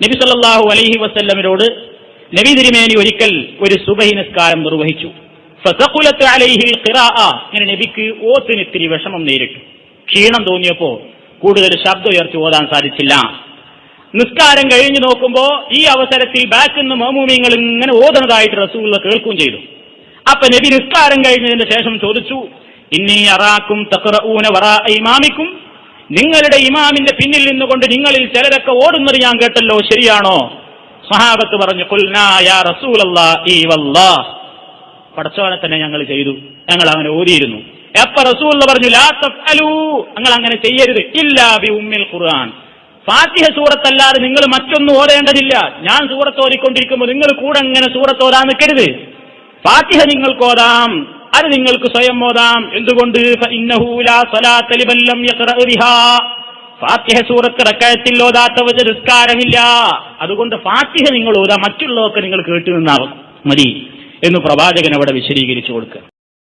നബി സല്ലല്ലാഹു അലൈഹി വസല്ലമയോട് നബി തിരുമേനി ഒരിക്കൽ ഒരു സുബഹി നിസ്കാരം നിർവഹിച്ചു. ഫസഖുലത്ത് അലൈഹിൽ ഖിറാഅ, ഇങ്ങനെ നബിക്ക് ഓത്തിന് ഇത്തിരി വിഷമം നേരിട്ടു. ക്ഷീണം തോന്നിയപ്പോ കൂടുതൽ ശബ്ദം ഉയർത്തി ഓതാൻ സാധിച്ചില്ല. നിസ്കാരം കഴിഞ്ഞു നോക്കുമ്പോ ഈ അവസരത്തിൽ ബാക്കിൽ നിന്ന് മഅ്മൂമീങ്ങൾ ഇങ്ങനെ ഓതുന്നതായിട്ട് റസൂലുള്ളാഹി കേൾക്കുകയും ചെയ്തു. അപ്പൊ നബി നിസ്കാരം കഴിഞ്ഞതിന് ശേഷം ചോദിച്ചു, ഇന്നി അറാക്കും തഖറഊന വറാഅ ഇമാമിക്കും, നിങ്ങളുടെ ഇമാമിന്റെ പിന്നിൽ നിന്നുകൊണ്ട് നിങ്ങളിൽ ചിലരൊക്കെ ഓടുന്നത് ഞാൻ കേട്ടല്ലോ, ശരിയാണോ? സ്വഹാബത്ത് പറഞ്ഞു, ഖുൽനാ യാ റസൂലല്ലാഹി വല്ലാഹ്, പടച്ചവനെ തന്നെ ഞങ്ങൾ ചെയ്തു, ഞങ്ങൾ അങ്ങനെ ഓതിയിരുന്നു. എപ്പ റസൂലുള്ളാഹി പറഞ്ഞു, ലാ തഫ്അലൂ, നിങ്ങൾ അങ്ങനെ ചെയ്യരുത്, ഇല്ലാ ബി ഉമ്മിൽ ഖുർആൻ, ഫാത്തിഹ സൂറത്തല്ലാതെ നിങ്ങൾ മറ്റൊന്നും ഓതേണ്ടതില്ല. ഞാൻ സൂറത്ത് ഓതിക്കൊണ്ടിരിക്കുമ്പോൾ നിങ്ങൾ കൂടെ ഇങ്ങനെ സൂറത്ത് ഓതാൻ നിൽക്കരുത്. ഫാത്തിഹ നിങ്ങൾക്ക് ഓതാം, അത് നിങ്ങൾക്ക് സ്വയം ഓതാം. എന്തുകൊണ്ട്? ഫഇന്നഹു ലാ സ്വലാത്ത ലിമൻ ലം യഖറഅ ബിഹാ, ഫാത്തിഹ സൂറത്ത് റക്അത്തിൽ ഓതാത്തവന് നിസ്കാരമില്ല. അതുകൊണ്ട് ഫാത്തിഹ നിങ്ങൾ ഓതാം, മറ്റുള്ളതൊക്കെ നിങ്ങൾ കേട്ടു നിന്നാൽ മതി എന്ന് പ്രവാചകൻ അവിടെ വിശദീകരിച്ചു കൊടുക്കുക.